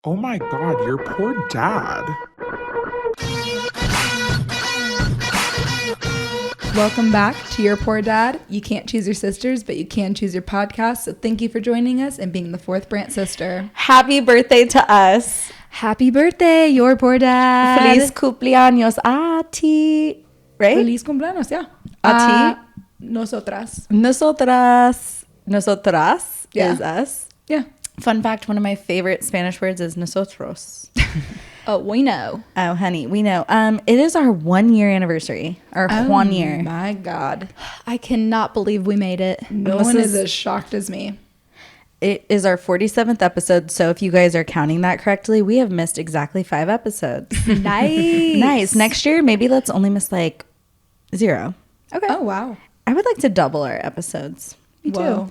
Oh my God, your poor dad. Welcome back to Your Poor Dad. You can't choose your sisters, but you can choose your podcast. So thank you for joining us and being the fourth Brandt sister. Happy birthday to us. Happy birthday, Your Poor Dad. Feliz cumpleaños a ti. Right? Feliz cumpleaños, yeah. A ti. Nosotras. Nosotras Yeah. is us. Yeah. Fun fact, one of my favorite Spanish words is nosotros. Oh, we know. Oh, honey, we know. It is our 1 year anniversary. Our 1 year. My God. I cannot believe we made it. No one is as shocked as me. It is our 47th episode, so if you guys are counting that correctly, we have missed exactly 5 episodes. Nice. Nice. Next year, maybe let's only miss like 0. Okay. Oh, wow. I would like to double our episodes. Me too.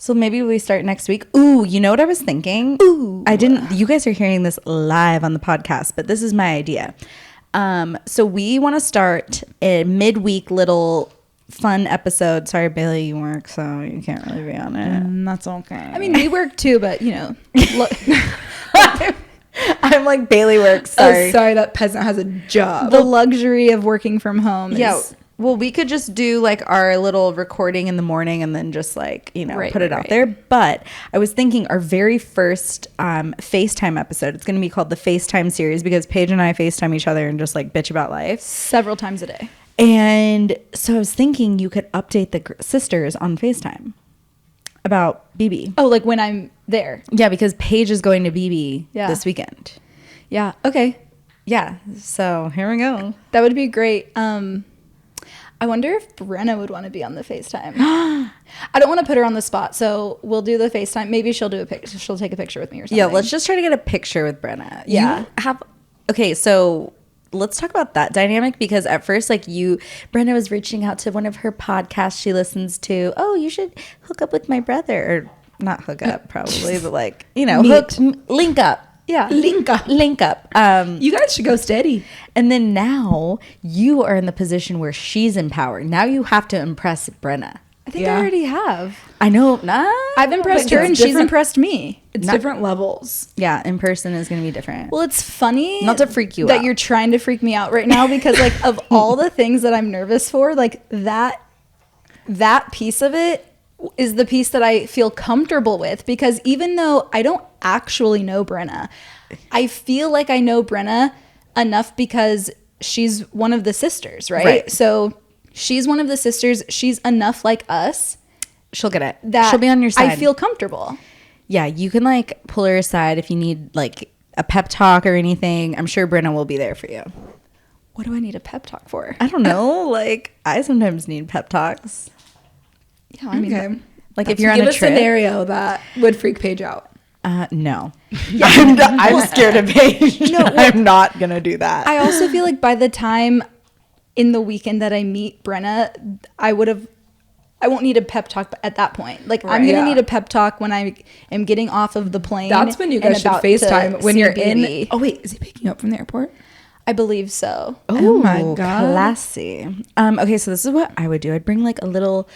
So maybe we start next week. Ooh, you know what I was thinking? Ooh. You guys are hearing this live on the podcast, but this is my idea. So we want to start a midweek little fun episode. Sorry, Bailey, you work, so you can't really be on it. That's okay. I mean, we work too, but you know, look. I'm like, Bailey works. Sorry. Oh, sorry, that peasant has a job. The luxury of working from home Yeah. is Well, we could just do like our little recording in the morning and then just like, Right, put it out right. there. But I was thinking our very first FaceTime episode, it's going to be called the FaceTime series because Paige and I FaceTime each other and just like bitch about life. several times a day. And so I was thinking you could update the sisters on FaceTime about BB. Oh, like when I'm there. Yeah, because Paige is going to BB Yeah. this weekend. Yeah. Okay. Yeah. So here we go. That would be great. I wonder if Brenna would want to be on the FaceTime. I don't want to put her on the spot, so we'll do the FaceTime. Maybe she'll do a picture. She'll take a picture with me or something. Yeah, let's just try to get a picture with Brenna. Yeah. Okay, so let's talk about that dynamic because at first, like Brenna was reaching out to one of her podcasts she listens to. Oh, you should hook up with my brother. Or not hook up, probably, but like, link up. Yeah. Link up. You guys should go steady. And then now you are in the position where she's in power. Now you have to impress Brenna. I think Yeah. I already have. I know. Nah, I've impressed But her it's and she's different. impressed me. It's Not- different levels. Yeah, in person is going to be different. Well, it's funny Not to freak you that out. you're trying to freak me out right now because like of all the things that I'm nervous for, like that piece of it is the piece that I feel comfortable with because even though I don't actually know Brenna, I feel like I know Brenna enough because she's one of the sisters, right? So she's one of the sisters. She's enough like us She'll get it. that She'll be on your side. I feel comfortable. Yeah, you can like pull her aside if you need like a pep talk or anything. I'm sure Brenna will be there for you. What do I need a pep talk for? I don't know. Like I sometimes need pep talks. Yeah, I mean, Okay. Like if you're on Give a a trip. scenario that would freak Paige out. No. I'm scared of Paige. No, I'm not gonna do that. I also feel like by the time in the weekend that I meet Brenna, I won't need a pep talk at that point. Like I'm Right. gonna Yeah. need a pep talk when I am getting off of the plane. That's when you and guys should about to FaceTime when see you're BB. in. Oh wait, is he picking you up from the airport? I believe so. Oh my God. classy. Okay, so this is what I would do. I'd bring like a little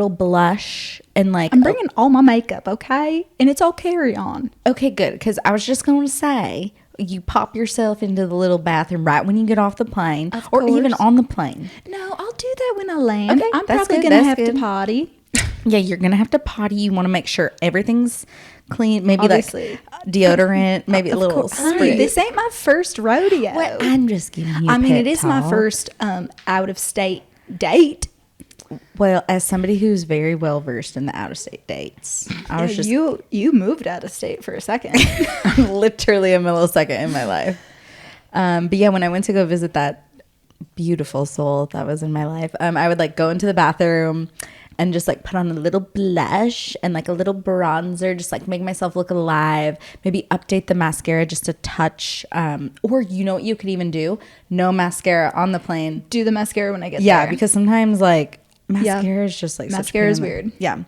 blush and like I'm bringing all my makeup, okay? And it's all carry on. Okay, good. Because I was just going to say, you pop yourself into the little bathroom right when you get off the plane, Of or even course. on the plane. No, I'll do that when I land. Okay, I'm that's probably good, gonna that's have to good. potty. Yeah, you're gonna have to potty. You want to make sure everything's clean. Maybe Obviously. like deodorant. Maybe a little spray. Hey, this ain't my first rodeo. Well, I'm just giving you. I mean, pep it is my talk. first out of state date. Well, as somebody who's very well versed in the out of state dates, I was just you moved out of state for a second. literally a millisecond in my life. But yeah, when I went to go visit that beautiful soul that was in my life, I would like go into the bathroom and just like put on a little blush and like a little bronzer, just like make myself look alive. Maybe update the mascara just a touch. Or you know what you could even do? No mascara on the plane. Do the mascara when I get Yeah, there. because sometimes like mascara is just like such Mascara is pain. weird. Yeah.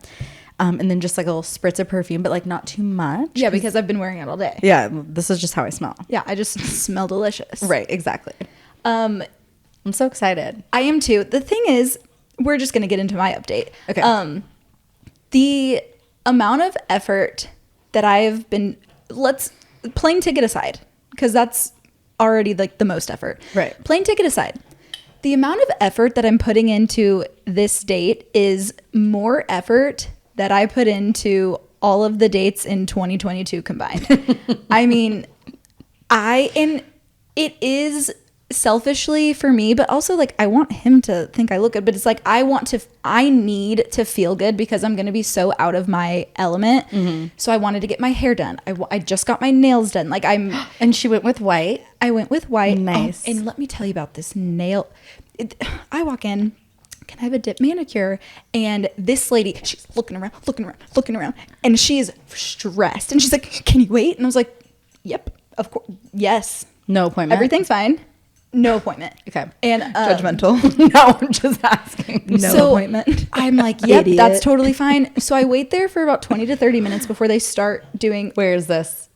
And then just like a little spritz of perfume, but like not too much. Yeah, because I've been wearing it all day. Yeah, this is just how I smell. Yeah, I just smell delicious. Right, exactly. Um, I'm so excited. I am too. The thing is, we're just gonna get into my update. Okay. The amount of effort that I have been, let's plane ticket aside, because that's already like the most effort. Right. Plane ticket aside, the amount of effort that I'm putting into this date is more effort that I put into all of the dates in 2022 combined. I mean, and it is selfishly for me, but also like I want him to think I look good, but it's like I need to feel good because I'm going to be so out of my element. So I wanted to get my hair done. I just got my nails done. Like And she went with white. I went with white. Nice. And let me tell you about this nail. I walk in, can I have a dip manicure? And this lady, she's looking around. And she is stressed. And she's like, can you wait? And I was like, yep, of course. Yes. No appointment. Everything's fine. No appointment. Okay. And Judgmental. No, I'm just asking. No appointment. I'm like, yep, Idiot. that's totally fine. So I wait there for about 20 to 30 minutes before they start doing. Where is this?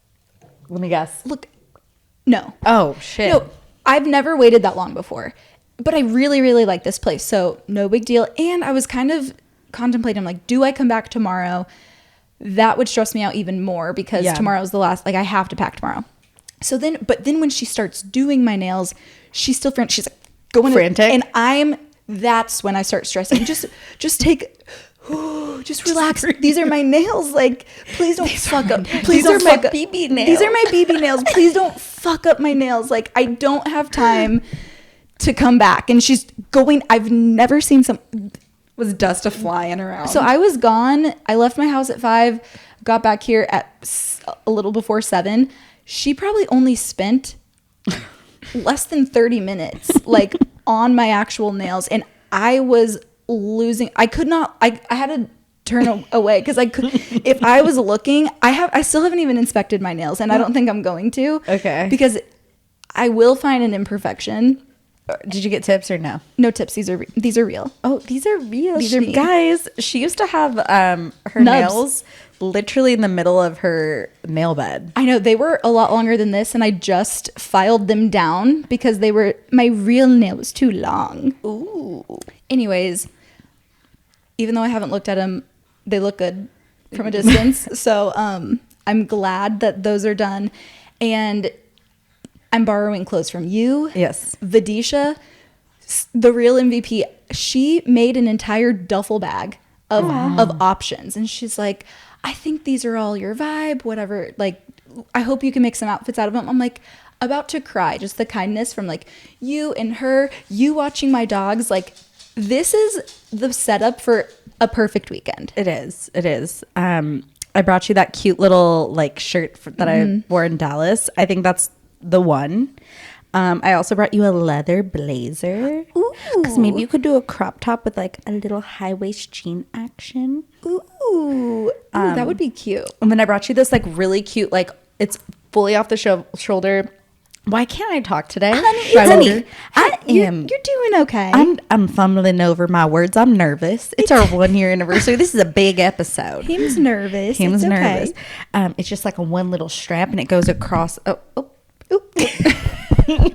Let me guess. Look, no. Oh, shit. No, I've never waited that long before. But I really, really like this place. So no big deal. And I was kind of contemplating, like, do I come back tomorrow? That would stress me out even more because tomorrow's the last, like I have to pack tomorrow. So then when she starts doing my nails, she's still frantic. She's like going frantic. And that's when I start stressing. Just relax. These are my nails. Like, please don't fuck up. Please don't fuck up. BB nails. These are my BB nails. Please don't fuck up my nails. Like, I don't have time to come back. And she's going, I've never seen Was dust flying around. so I was gone. I left my house at 5, got back here at a little before 7. She probably only spent less than 30 minutes like on my actual nails. And I was losing. I could not, I had to turn away because I could, if I was looking, I still haven't even inspected my nails and I don't think I'm going to. Okay. Because I will find an imperfection. Did you get tips or no? No tips. These are real. Oh, these are real. These are me. Guys, she used to have her Nubs. nails literally in the middle of her nail bed. I know they were a lot longer than this, and I just filed them down because my real nail was too long. Ooh. Anyways, even though I haven't looked at them, they look good from a distance. So I'm glad that those are done, and I'm borrowing clothes from you. Yes. Vidisha, the real MVP. She made an entire duffel bag of options, and she's like, I think these are all your vibe, whatever. Like, I hope you can make some outfits out of them. I'm like about to cry. Just the kindness from like you and her, you watching my dogs. Like, this is the setup for a perfect weekend. It is. It is. I brought you that cute little like shirt that I wore in Dallas. I think that's the one. I also brought you a leather blazer. Because maybe you could do a crop top with like a little high waist jean action. Ooh, that would be cute. And then I brought you this like really cute, like it's fully off the shoulder. Why can't I talk today? Honey, I am. You're doing okay. I'm fumbling over my words. I'm nervous. It's our 1-year anniversary. This is a big episode. Him's nervous. Him's It's nervous. okay. It's just like a one little strap and it goes across. Oh.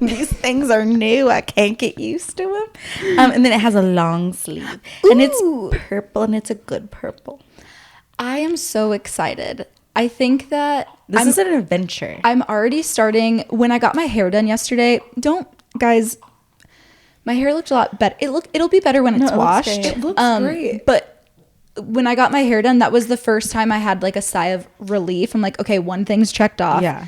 These things are new. I can't get used to them. And then it has a long sleeve. And it's purple and it's a good purple. I am so excited. I think that This is an adventure. I'm already starting. When I got my hair done yesterday, guys, my hair looked a lot better. It'll be better when it's washed. It looks great. But when I got my hair done, that was the first time I had like a sigh of relief. I'm like, okay, one thing's checked off. Yeah.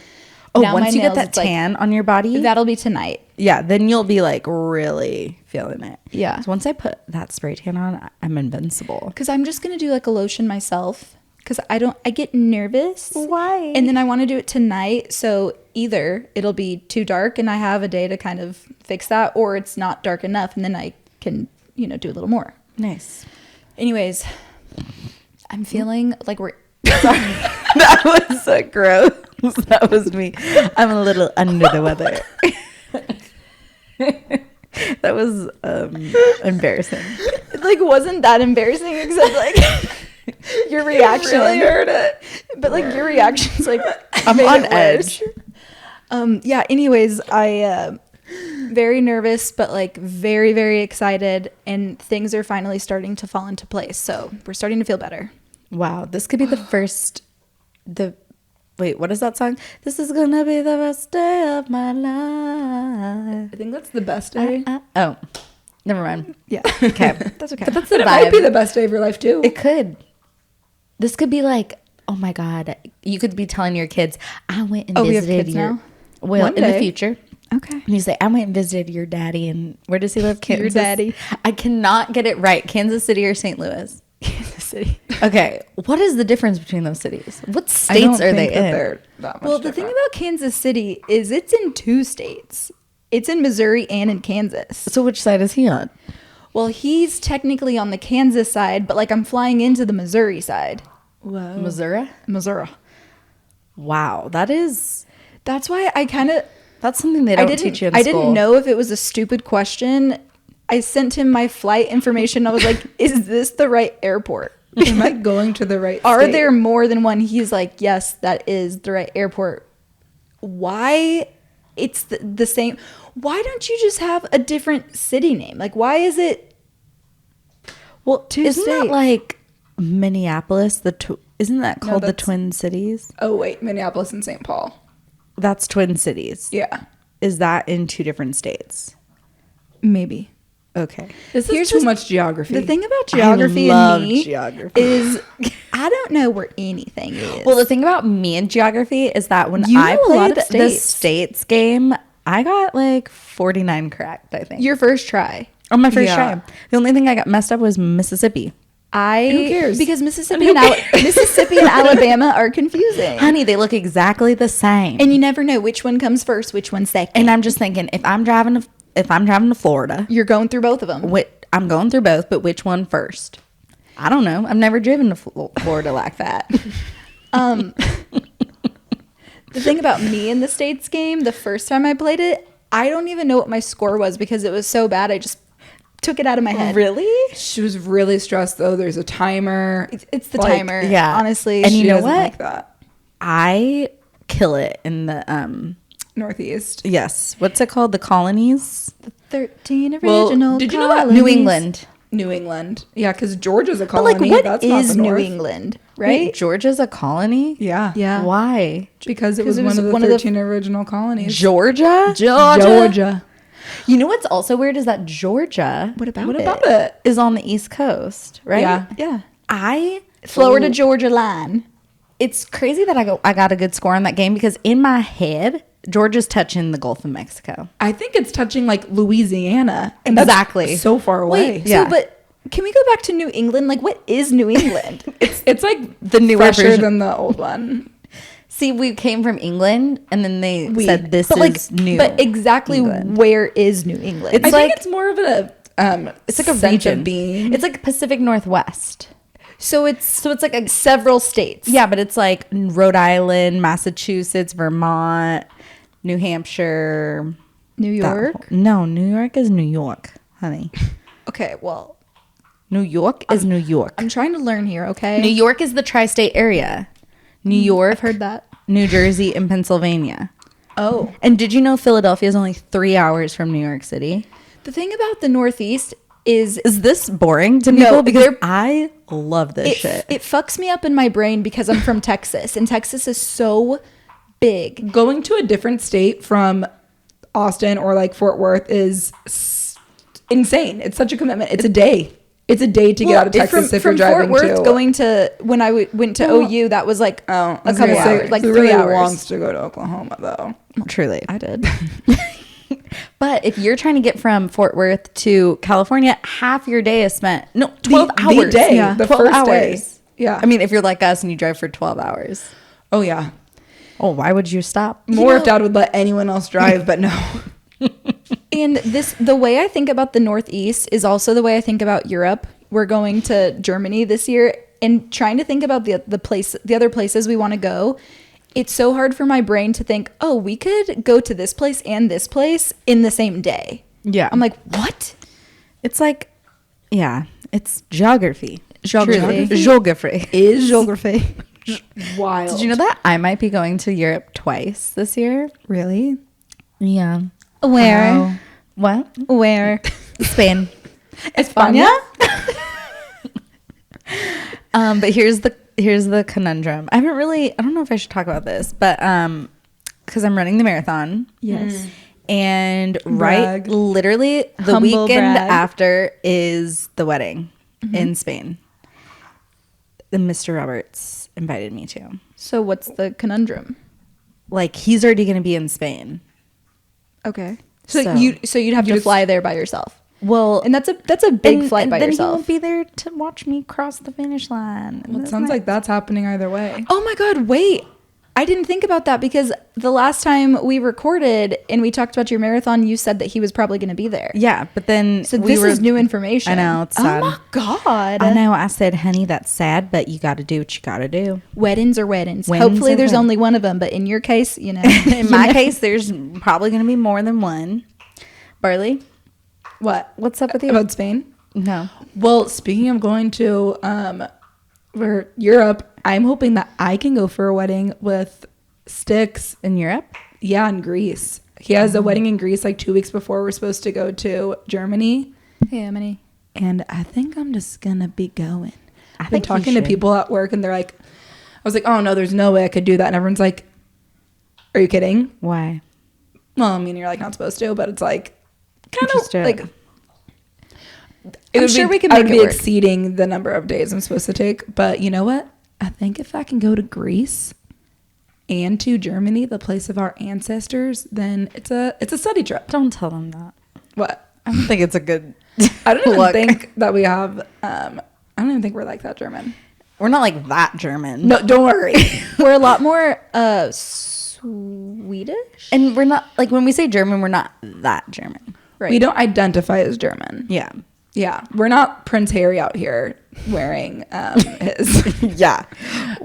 Oh, Now once my you get nails, that it's like- tan on your body, That'll be tonight. yeah, then you'll be like really feeling it. Yeah. So once I put that spray tan on, I'm invincible. Because I'm just going to do like a lotion myself. Because I get nervous. Why? And then I want to do it tonight. So either it'll be too dark and I have a day to kind of fix that, or it's not dark enough and then I can, do a little more. Nice. Anyways, I'm feeling like we're... That was gross. That was me. I'm a little under the weather. That was embarrassing. like, wasn't that embarrassing except like... Your reaction. Really heard it. But like your reaction's like I'm made on it worse. edge. Yeah, anyways, I very nervous but like very, very excited, and things are finally starting to fall into place. So we're starting to feel better. Wow, this could be the Wait, what is that song? This is gonna be the best day of my life. I think that's the best day. Oh, never mind. Yeah. Okay. That's okay. But that's the But it vibe. might be the best day of your life too. It could. This could be like, oh my God. You could be telling your kids, I went and we have visited kids your. now? Well, One in the day. future. Okay. And you say, I went and visited your daddy. And where does he live? Kansas. daddy. I cannot get it right. Kansas City or St. Louis? Kansas City. Okay. What is the difference between those cities? What I don't states are they think that in? they're that much Well, the thing different. about Kansas City is it's in 2 states. It's in Missouri and in Kansas. So which side is he on? Well, he's technically on the Kansas side, but like I'm flying into the Missouri side. Whoa. Missouri? Missouri. Wow. That's That's why I kind of something they don't teach you in I school. didn't know if it was a stupid question. I sent him my flight information. I was like, "Is this the right airport? Am I going to the right Are state? there more than one?" He's like, "Yes, that is the right airport." Why? It's the same. Why don't you just have a different city name? Like, why is it? Well, 2 isn't that states. like Minneapolis? Isn't that called the that's- Twin Cities? Oh wait, Minneapolis and St. Paul. That's Twin Cities. Yeah. Is that in 2 different states? Maybe. Okay. This Here's is too the- much geography. The thing about geography I love and me geography. is I don't know where anything is. Well, the thing about me and geography is that when You I know a lot played of the states. states game, I got like 49 correct, I think. your first try. On my first Yeah. try. The only thing I got messed up was Mississippi. Who cares? Because Mississippi and Alabama are confusing. Honey, they look exactly the same. And you never know which one comes first, which one's second. And I'm just thinking, if I'm driving to Florida, You're going through both of them. I'm going through both, but which one first? I don't know. I've never driven to Florida like that. The thing about me in the States game, the first time I played it, I don't even know what my score was because it was so bad. I just took it out of my head. Really? She was really stressed though. There's a timer. It's the Like, timer. yeah. Honestly. And you She know doesn't what? like that. I kill it in the Northeast. yes. What's it called? The colonies? 13 Well, original did you know that New colonies. England. New England. Yeah, because Georgia's a But colony. like, what That's not is the New North. England? Wait, Right? Georgia's a colony? Yeah. Yeah. Why? Because it 'Cause was it one was of the one of the- 13 original colonies. Georgia? Georgia. You know what's also weird is that Georgia What about What it? about it? is on the East Coast, right? Yeah. Yeah. I Florida, Georgia line. It's crazy that I got a good score on that game because in my head, Georgia's touching the Gulf of Mexico. I think it's touching like Louisiana. And that's Exactly. so far away. Wait, Yeah. so but can we go back to New England? Like, what is New England? It's like The newer fresher version. than the old one. See, we came from England, and then they said this but is new. But exactly England. where is New England? It's I like- think it's more of a It's like a sense region. of being. It's like Pacific Northwest. so it's like a several states. Yeah, but it's like Rhode Island, Massachusetts, Vermont, New Hampshire, New that York. whole- No, New York is New York, honey. Okay, well, New York is New York. I'm trying to learn here. Okay, New York is the tri-state area. New York, I've heard that. New Jersey, and Pennsylvania. Oh, And did you know Philadelphia is only 3 hours from New York City? the thing about the Northeast is Is this boring to No, people? Because they're- I love this shit. it fucks me up in my brain because I'm from Texas, and Texas is so big. Going to a different state from Austin or like Fort Worth is insane. It's such a commitment. It's a day. It's a day to get out of Texas if you're driving Fort Worth to. going to when I went to Well, OU, that was like Oh, I a was couple gonna say, hours, like who 3 really hours. wants to go to Oklahoma though? Truly. I did. But if you're trying to get from Fort Worth to California, half your day is spent. No, 12 hours. The day. Yeah. The 12 first hours. day. Yeah. I mean, if you're like us and you drive for 12 hours. Oh yeah. Oh, why would you stop? More if Dad would let anyone else drive, but no. And the way I think about the Northeast is also the way I think about Europe. We're going to Germany this year and trying to think about the other places we want to go. It's so hard for my brain to think, oh, we could go to this place and this place in the same day. Yeah. I'm like, what? It's like, yeah, it's geography. Geography. Truly. Geography. Is Geography. wild. Did you know that I might be going to Europe twice this year? Really? Yeah. Where? Oh. What? Where? Spain. España? But here's here's the conundrum. I don't know if I should talk about this, but because I'm running the marathon. Yes. And Brag. literally the Humble weekend brag. after is the wedding in Spain. The Mr. Roberts invited me to. So what's the conundrum? Like, he's already going to be in Spain. Okay. So, So- you'd have to Just- fly there by yourself. Well, And that's a big flight by then yourself. he won't be there to watch me cross the finish line. Well, it sounds like that's happening either way. Oh my God, wait. I didn't think about that because the last time we recorded and we talked about your marathon, you said that he was probably going to be there. Yeah, but then So this is new information. I know, it's Oh sad. my God. I know. I said, honey, that's sad, but you got to do what you got to do. Weddings are weddings. Weddings Hopefully are there's weddings. only one of them, but in your case, In my case, there's probably going to be more than one. Barley, What? what's up with you? About Spain? No. Well, speaking of going to for Europe, I'm hoping that I can go for a wedding with Sticks. In Europe? Yeah, in Greece. He has a wedding in Greece like 2 weeks before we're supposed to go to Germany. Hey, Emily. And I think I'm just gonna be going. I I've been think you talking to should. people at work and they're like, I was like, oh no, there's no way I could do that. And everyone's like, are you kidding? Why? Well, I mean, you're like not supposed to, but it's like kind Just do of it. like I'm sure we can I make would it be work. exceeding the number of days I'm supposed to take. But you know what? I think if I can go to Greece and to Germany, the place of our ancestors, then it's a study trip. Don't tell them that. What? I don't think it's a good I don't even look. think that we have. I don't even think we're like that German. We're not like that German. No, don't worry. We're a lot more Swedish. And we're not, like, when we say German, we're not that German. Right. We don't identify as German. Yeah. Yeah, we're not Prince Harry out here wearing his. Yeah.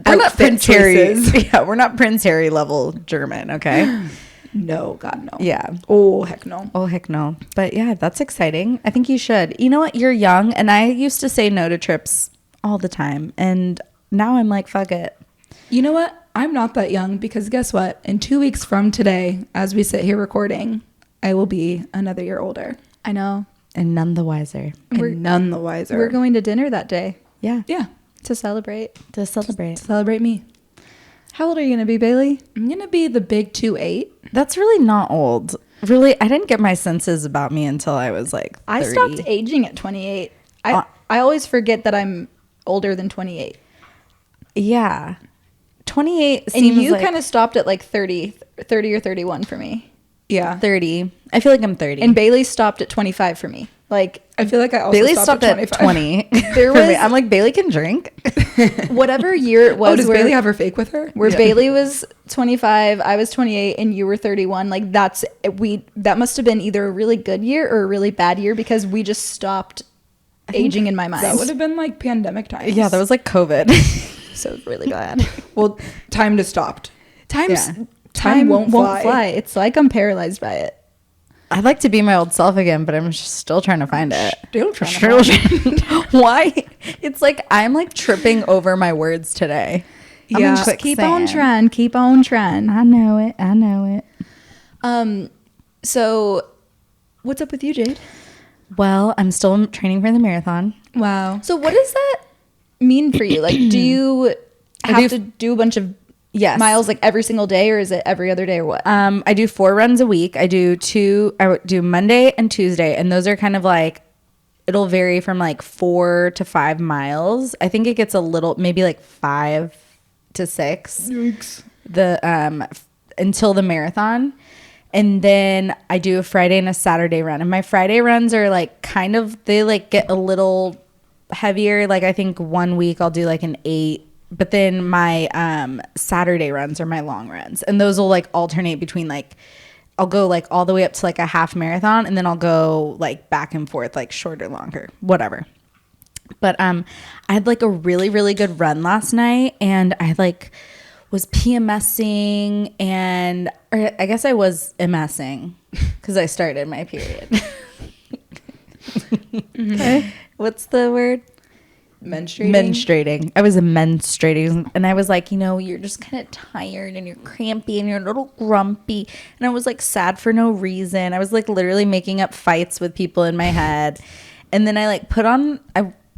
We're not Outfit Prince Harry. choices. Yeah, we're not Prince Harry level German, okay? No, God, no. Yeah. Oh, heck no. Oh, heck no. But yeah, that's exciting. I think you should. You know what? You're young, and I used to say no to trips all the time. And now I'm like, fuck it. You know what? I'm not that young because guess what? In 2 weeks from today, as we sit here recording, I will be another year older. I know. And none the wiser. And none the wiser. We're going to dinner that day Yeah. Yeah, to celebrate. To celebrate. celebrate me. How old are you going to be, Bailey? I'm going to be the big 2'8". That's really not old. Really, I didn't get my senses about me until I was like 30. I stopped aging at 28. I always forget that I'm older than 28. Yeah. 28 And seems you like kind of stopped at like 30 or 31 for me. Yeah. 30. I feel like I'm 30. And Bailey stopped at 25 for me. Like I feel like I also Bailey stopped, stopped at at 25. 20. There for me. was- I'm like, Bailey can drink. whatever year it was Oh, does where, Bailey have her fake with her? where Yeah. Bailey was 25, I was 28 and you were 31. Like that must have been either a really good year or a really bad year because we just stopped aging in my mind. That would have been like pandemic times. Yeah, that was like COVID. so really bad. Well, time just stopped. Time's Yeah. time won't fly. It's like I'm paralyzed by it. I'd like to be my old self again, but I'm just still trying to find it. Still trying to Why? It's like I'm like tripping over my words today. I'm Yeah. in Just Keep on quicksand. trying. Keep on trying. I know it. I know it. So what's up with you, Jade? Well, I'm still training for the marathon. Wow. So what does that mean for you? Like, do you have do- to do a bunch of Yes. miles like every single day, or is it every other day, or what? I do 4 runs a week. I do Monday and Tuesday, and those are kind of like, it'll vary from like 4 to 5 miles. I think it gets a little, maybe like 5 to 6. Until the marathon. And then I do a Friday and a Saturday run. And my Friday runs are like kind of, they like get a little heavier. Like I think 1 week I'll do like an 8. But then my Saturday runs are my long runs. And those will like alternate between like, I'll go like all the way up to like a half marathon. And then I'll go like back and forth, like shorter, longer, whatever. But I had like a really, really good run last night. And I like was PMSing, or I guess I was MSing because I started my period. Okay. What's the word? Menstruating. I was menstruating, and I was like, you're just kind of tired and you're crampy and you're a little grumpy. And I was like sad for no reason. I was like literally making up fights with people in my head. And then I like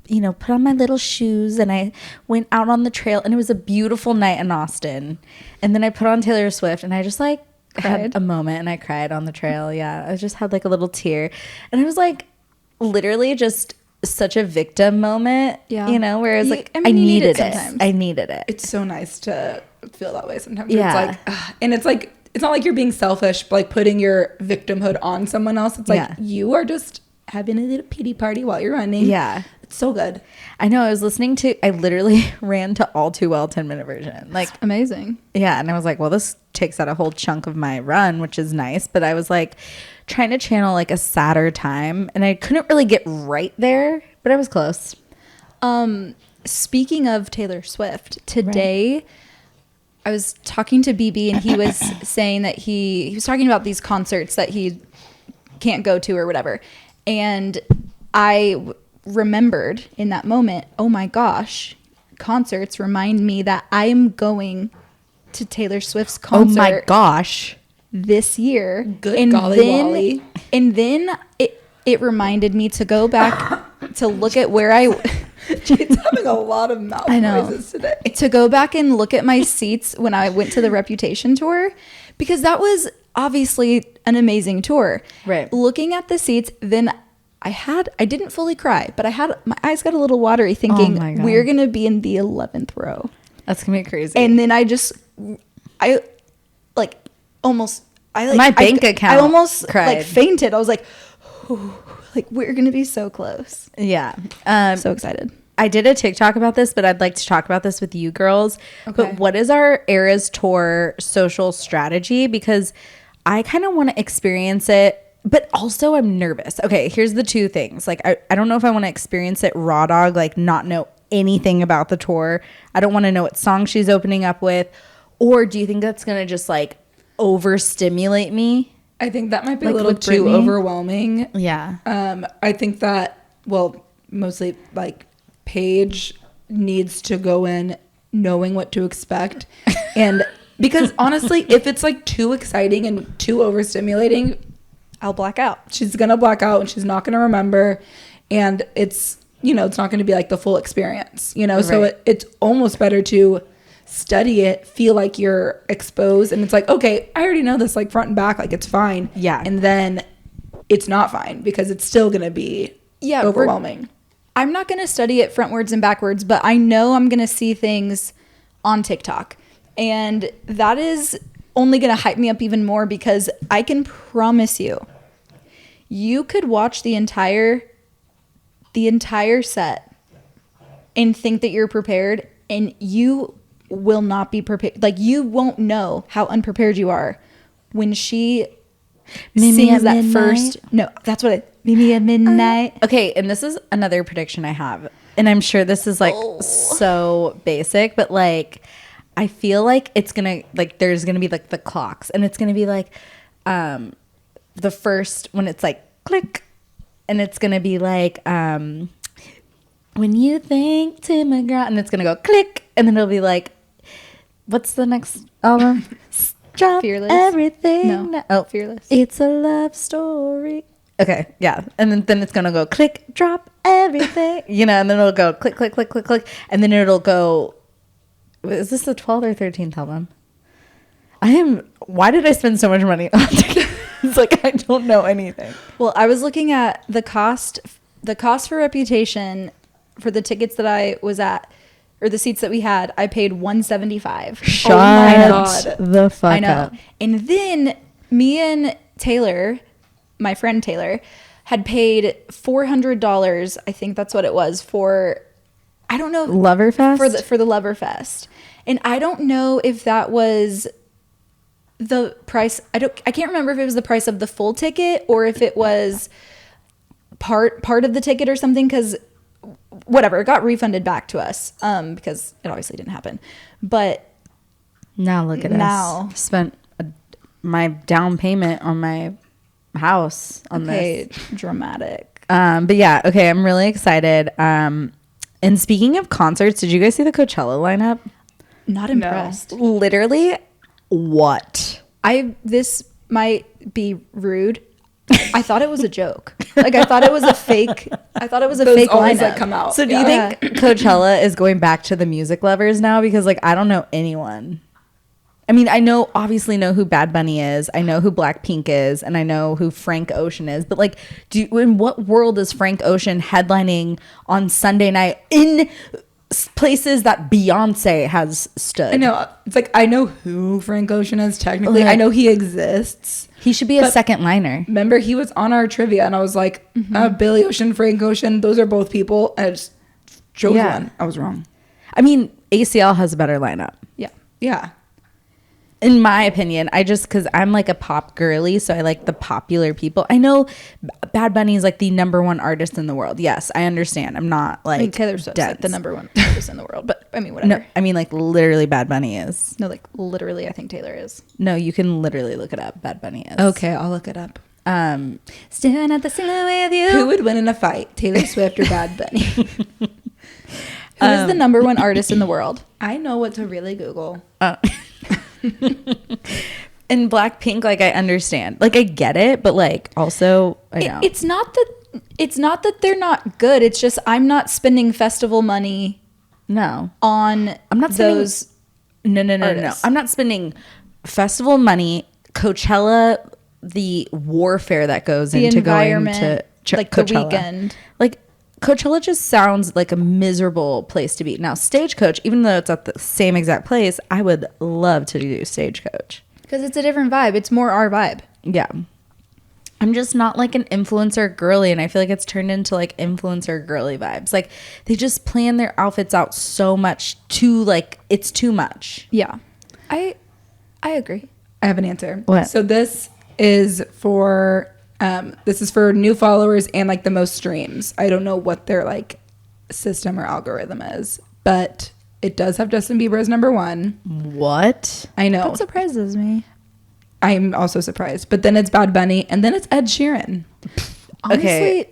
you know, put on my little shoes and I went out on the trail, and it was a beautiful night in Austin. And then I put on Taylor Swift, and I just like Cried? had a moment, and I cried on the trail. Yeah, I just had like a little tear, and I was like literally just such a victim moment. Yeah. You know, where I was like, I I, mean, you need needed it it. sometimes. I needed it. It's so nice to feel that way sometimes. Yeah. It's like, and it's like, it's not like you're being selfish, but like putting your victimhood on someone else. It's like Yeah. you are just having a little pity party while you're running. Yeah. It's so good. I know. I was listening to, I literally ran to All Too Well 10-minute version. Like, Amazing. yeah. And I was like, well, this takes out a whole chunk of my run, which is nice. But I was like trying to channel like a sadder time, and I couldn't really get right there, but I was close. Speaking of Taylor Swift, today I was talking to BB, and he was saying that he was talking about these concerts that he can't go to or whatever. And I remembered in that moment, oh my gosh, concerts remind me that I am going to Taylor Swift's concert. Oh my gosh. This year. Good golly Wally. And then it reminded me to go back to look at where I Jade's having a lot of mouth I know. noises today. to go back and look at my seats when I went to the Reputation tour, because that was obviously an amazing tour. Right. Looking at the seats, then I didn't fully cry, but my eyes got a little watery thinking my God. we're going to be in the 11th row. That's going to be crazy. And then I like almost, My bank account I almost cried. like fainted. I was like, "Ooh, like we're going to be so close. yeah. So excited. I did a TikTok about this, but I'd like to talk about this with you girls. Okay. But what is our Eras Tour social strategy? Because I kind of want to experience it, but also I'm nervous. Okay, here's the two things. Like, I don't know if I want to experience it raw dog, like not know anything about the tour. I don't want to know what song she's opening up with. Or do you think that's going to just like overstimulate me? I think that might be Like a little with too Britney? overwhelming. Yeah. I think that, well, mostly like Paige needs to go in knowing what to expect. And because honestly, if it's like too exciting and too overstimulating, I'll black out. she's going to black out and she's not going to remember. And it's, you know, it's not going to be like the full experience, you know? So Right. it's almost better to study it, feel like you're exposed. And it's like, okay, I already know this like front and back, like it's fine. Yeah. And then it's not fine because it's still going to be overwhelming. I'm not going to study it frontwards and backwards, but I know I'm going to see things on TikTok. And that is only going to hype me up even more, because I can promise you, you could watch the entire set and think that you're prepared, and you will not be prepared. Like, you won't know how unprepared you are when she Meet me sings at that midnight? first. No, that's what Meet me at midnight. Okay, and this is another prediction I have. And I'm sure this is like so basic, but like I feel like it's gonna like there's gonna be like the clocks, and it's gonna be like the first when it's like click, and it's gonna be like when you think Tim McGraw, and it's gonna go click, and then it'll be like, what's the next album? Drop Fearless? everything. No. Oh, Fearless. It's a love story. Okay, yeah. And then it's going to go click, drop everything. You know, and then it'll go click, click, click, click, click. And then it'll go, is this the 12th or 13th album? Why did I spend so much money on tickets? It's like, I don't know anything. Well, I was looking at the cost for Reputation for the tickets that I was at, or the seats that we had. I paid $175. Shut my God. the fuck I know. up. And then me and Taylor, my friend Taylor, had paid $400. I think that's what it was for. I don't know. Loverfest? For the Loverfest. And I don't know if that was the price. I can't remember if it was the price of the full ticket or if it was part of the ticket or something, because whatever, it got refunded back to us because it obviously didn't happen. But Now look at Now. us. Spent my down payment on my house on this. dramatic. But yeah, okay, I'm really excited. And speaking of concerts, did you guys see the Coachella lineup? Not impressed. Literally, what? This might be rude. I thought it was a joke. Like I thought it was a fake. I thought it was a Those fake always lineup. like come out. So do you Yeah. think Coachella is going back to the music lovers now? Because like I don't know anyone. I mean, obviously know who Bad Bunny is. I know who Blackpink is, and I know who Frank Ocean is. But like, in what world is Frank Ocean headlining on Sunday night in places that Beyonce has stood? I know. It's like I know who Frank Ocean is technically. Like- I know he exists. He should be a But- second liner. Remember, he was on our trivia, and I was like, Billy Ocean, Frank Ocean, those are both people. And I just chose Yeah. one. I was wrong. I mean, ACL has a better lineup. Yeah. Yeah. In my opinion, because I'm like a pop girly, so I like the popular people. I know Bad Bunny is like the number one artist in the world. Yes, I understand. I'm not like I mean, Taylor Swift's like the dense. number one artist in the world, but I mean, whatever. No, I mean like literally Bad Bunny is. No, like literally, I think Taylor is. No, you can literally look it up. Bad Bunny is. Okay, I'll look it up. Staring at the ceiling with you. Who would win in a fight, Taylor Swift or Bad Bunny? Who is the number one artist in the world? I know what to really Google. In Blackpink, like I understand, like I get it, but like also I know It's not that they're not good. It's just I'm not spending festival money no. on I'm not spending those. No. artists. I'm not spending festival money, Coachella, the warfare that goes The into going environment, to like the Coachella. weekend. Like Coachella just sounds like a miserable place to be. Now, Stagecoach, even though it's at the same exact place, I would love to do Stagecoach. Because it's a different vibe. It's more our vibe. Yeah. I'm just not like an influencer girly, and I feel like it's turned into like influencer girly vibes. Like they just plan their outfits out so much to like it's too much. Yeah, I agree. I have an answer. What? So this is for new followers and like the most streams. I don't know what their like system or algorithm is, but it does have Justin Bieber as number one. What? I know. That surprises me. I'm also surprised. But then it's Bad Bunny, and then it's Ed Sheeran. Honestly, Okay.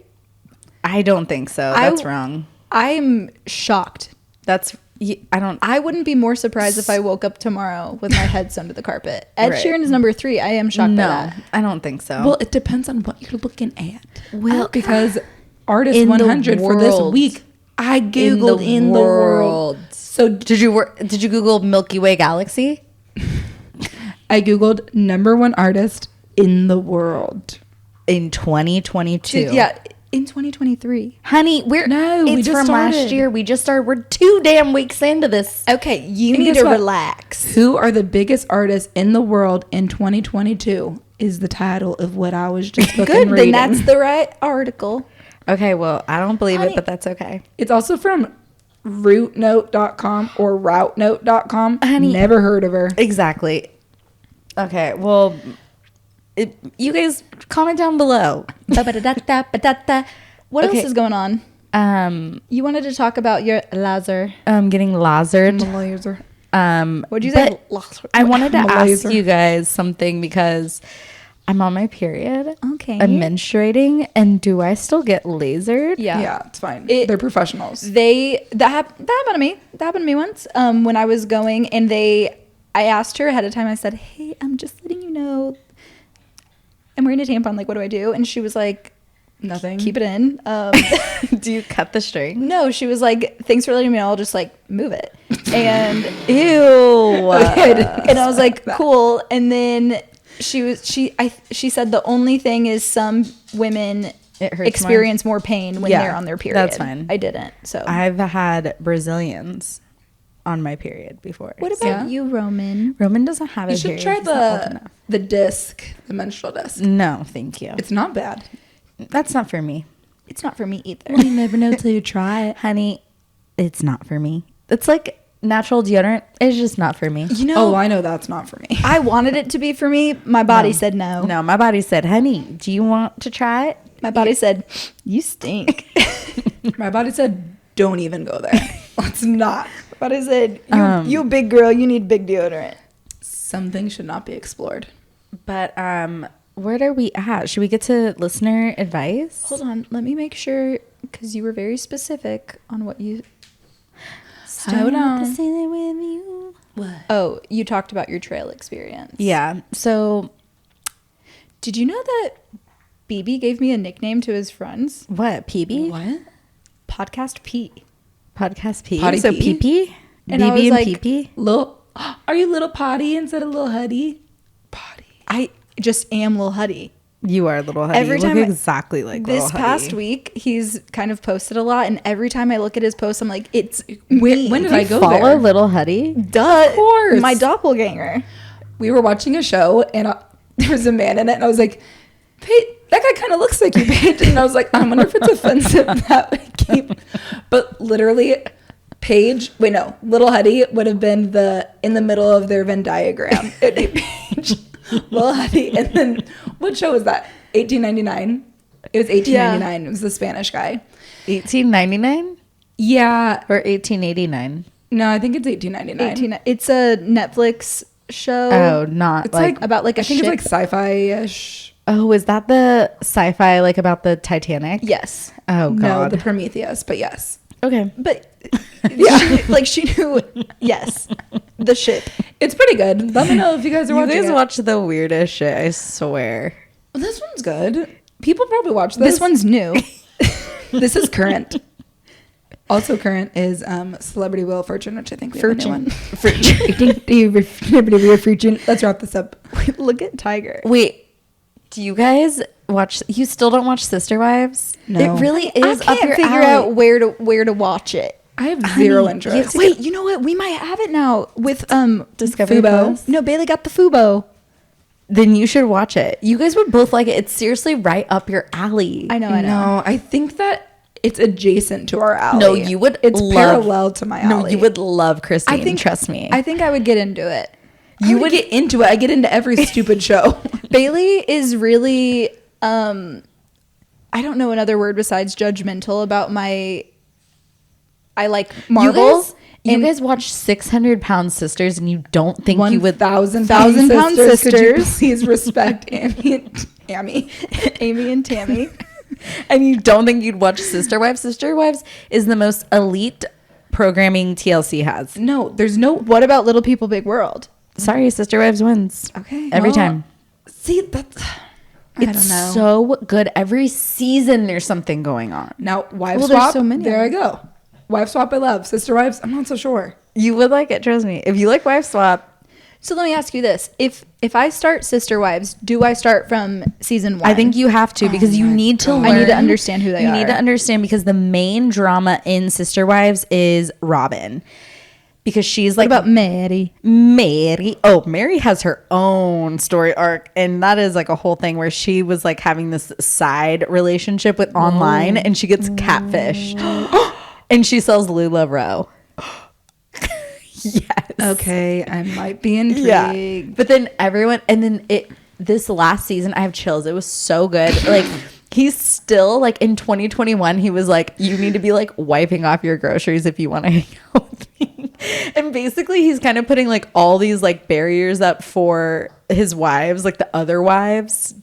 I don't think so. That's wrong. I'm shocked. I wouldn't be more surprised if I woke up tomorrow with my head sewn to the carpet. Ed Right. Sheeran is number 3. I am shocked by No, that. I don't think so. Well, it depends on what you're looking at. Well, because Artist in the 100 for this world. week, I googled in the world. So Did you Google Milky Way Galaxy? I googled number one artist in the world. In 2022. Yeah, in 2023. Honey, No, we it's just from last started. year. We just started. We're 2 damn weeks into this. Okay, you And need guess to what? relax. Who are the biggest artists in the world in 2022 is the title of what I was just fucking Good, reading. then that's the right article. Okay, well, I don't believe Honey- it, but that's okay. It's also from rootnote.com or routenote.com. Honey. Never heard of her. Exactly. Okay, well, you guys comment down below. Ba-ba-da-da-da-ba-da-da. What Okay. else is going on? You wanted to talk about your laser. Getting lasered. Laser. What'd you say? But Laser. I wanted to ask Laser. you guys something because I'm on my period. Okay. I'm menstruating, and do I still get lasered? Yeah. Yeah, it's fine. It- They're professionals. That happened to me. That happened to me once. When I was going, and I asked her ahead of time. I said, "Hey, I'm just letting you know, I'm wearing a tampon. Like, what do I do?" And she was like, Nothing. "Keep it in." Do you cut the string? No, she was like, "Thanks for letting me know. I'll just like move it." And Ew. and I was like, "Cool." And then she said the only thing is some women It hurts experience more pain when Yeah, they're on their period. that's fine. I didn't. So I've had Brazilians on my period before. what about Yeah. you, Roman? Roman doesn't have You a should period. try He's not old the enough. disc, the menstrual disc. No, thank you. It's not bad. That's not for me. It's not for me either. You never know till you try it. Honey, it's not for me. It's like natural deodorant. It's just not for me. You know, Oh, I know that's not for me. I wanted it to be for me. My body said no. No, my body said, honey, do you want to try it? My body said, "You stink." My body said, don't even go there. Let's not. My body said, "You Um, big girl, you need big deodorant." Some things should not be explored. But where are we at? Should we get to listener advice? Hold on, let me make sure because you were very specific on what you. Hold on. With you. What? Oh, you talked about your trail experience. Yeah. So Did you know that BB gave me a nickname to his friends. What? PB? What? Podcast P. Podcast P. Potty So P? PP? And I BB was and like, PP? Little, are you little potty instead of little huddy? Potty. I just am Lil Huddy. You are Little Huddy. Every You look time exactly like This Little past Huddy. week, he's kind of posted a lot, and every time I look at his posts, I'm like, it's When did I go Follow there? Little Huddy? Duh, Of course. my doppelganger. We were watching a show and there was a man in it, and I was like, Paige, that guy kind of looks like you, Paige. And I was like, I wonder if it's offensive that we keep. But literally, Paige, wait, no, Little Huddy would have been in the middle of their Venn diagram. It'd be Paige, Little Huddy, and then what show was that? 1899. It was 1899. Yeah. It was the Spanish guy. 1899 Yeah. or 1889? No, I think it's 1899. It's a Netflix show. Oh, not It's like, like about like a I think ship. it's like sci-fi-ish. oh, is that the sci-fi like about the Titanic? Yes, Oh No, God. the Prometheus, but yes. Okay. but Yeah. she knew. Yes, the ship. It's pretty good. Let me know if you guys are You watching guys it. watch the weirdest shit, I swear. Well, this one's good. People probably watch this. This one's new. This is current. Also current is Celebrity Wheel of Fortune, which I think we have a new one. Fortune. Let's wrap this up. Look at Tiger. Wait, do you guys watch? You still don't watch Sister Wives? No. It really is I up can't your figure alley. out where to watch it. I have zero interest. yes. Wait, you know what? We might have it now with Discovery Fubo. Plus? No, Bailey got the Fubo. Then you should watch it. You guys would both like it. It's seriously right up your alley. I know. No, I think that it's adjacent to our alley. No, you would It's love- parallel to my alley. No, you would love Christine. I think. Trust me. I think I would get into it. You would get into it. I get into every stupid show. Bailey is really I don't know another word besides judgmental about I like Marvel. You guys watch 600-pound Sisters, and you don't think you would 1,000 1,000 pound pound sisters. Could you sisters. please respect Amy Amy and Tammy. and you don't think you'd watch Sister Wives. Sister Wives is the most elite programming TLC has. No, there's no. What about Little People Big World? Sorry, Sister Wives wins. Okay. Every well, time. See, that's. I It's don't know. so good. Every season there's something going on. Now, wife Well, there's swap. so many There I of go. Wife swap, I love. Sister wives, I'm not so sure. You would like it, trust me. If you like Wife Swap, So let me ask you this: If I start Sister Wives, do I start from season 1? I think you have to because you my need to God. learn. I need to understand who they You are. need to understand because the main drama in Sister Wives is Robin. Because she's like What about Mary? Mary. Oh, Mary has her own story arc. And that is like a whole thing where she was like having this side relationship with online and she gets catfished. And she sells LuLaRoe. Yes. Okay, I might be intrigued. Yeah. But then everyone, and then this last season, I have chills. It was so good. Like, he's still like in 2021, he was like, you need to be like wiping off your groceries if you want to hang out with me. And basically, he's kind of putting like all these like barriers up for his wives, like the other wives.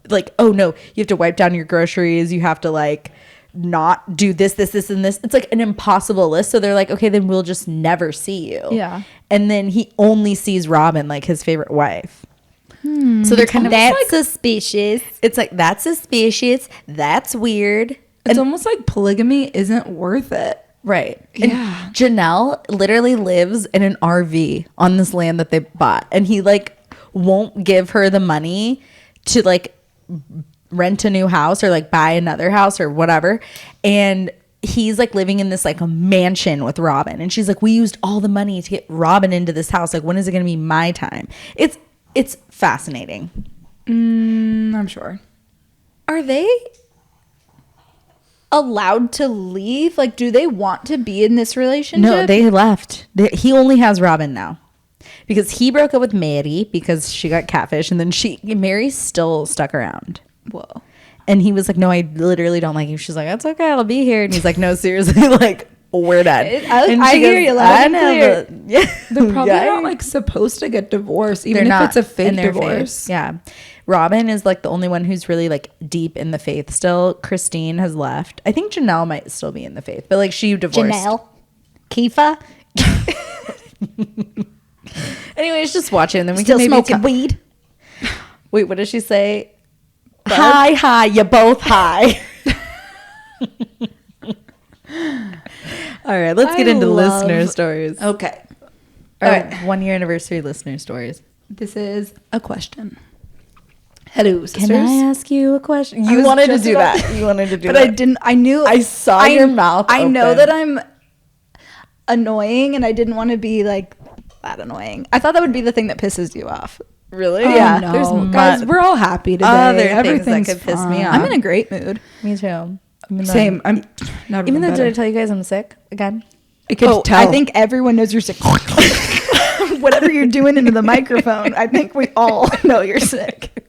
Like, oh no, you have to wipe down your groceries. You have to like not do this, and this. It's like an impossible list. So they're like, okay, then we'll just never see you. Yeah. And then he only sees Robin, like his favorite wife. So they're kind of That's suspicious. it's like that's suspicious. That's weird. It's almost like polygamy isn't worth it. Right. And Yeah. Janelle literally lives in an RV on this land that they bought. And he like won't give her the money to like rent a new house or like buy another house or whatever. And he's like living in this like a mansion with Robin. And she's like, we used all the money to get Robin into this house. Like, when is it going to be my time? It's fascinating. I'm sure. Are they allowed to leave? Like, do they want to be in this relationship? No, they left. He only has Robin now because he broke up with Mary because she got catfish, and then Mary still stuck around. Whoa. And he was like, "No, I literally don't like you." She's like, "That's okay, I'll be here." And he's like, "No, seriously, like we're done." And I she hear you loud and clear. but yeah, They're probably Yeah. not like supposed to get divorced, They're even if not it's a fake in their divorce. faith. Yeah. Robin is like the only one who's really like deep in the faith still. Christine has left. I think Janelle might still be in the faith, but like she divorced. Janelle. Kifa. Anyways, just watch it and then we Still can maybe smoking weed. Wait, what does she say? Hi, you both high. All right, let's get into listener stories. Okay. All All right, right. 1 year anniversary listener stories. This is a question. Hello, sisters. Can I ask you a question? I You was wanted to just do about- that. You wanted to do But that. I didn't. I knew. I saw your mouth I know open. that I'm annoying, and I didn't want to be like that annoying. I thought that would be the thing that pisses you off. Really? Oh, Yeah. no. There's Guys, we're all happy today. other things that Everything's could piss me fine. off. I'm in a great mood. Me too. Same. I'm never Even been though, better. did I tell you guys I'm sick again? I could tell. I think everyone knows you're sick. Whatever you're doing into the microphone, I think we all know you're sick.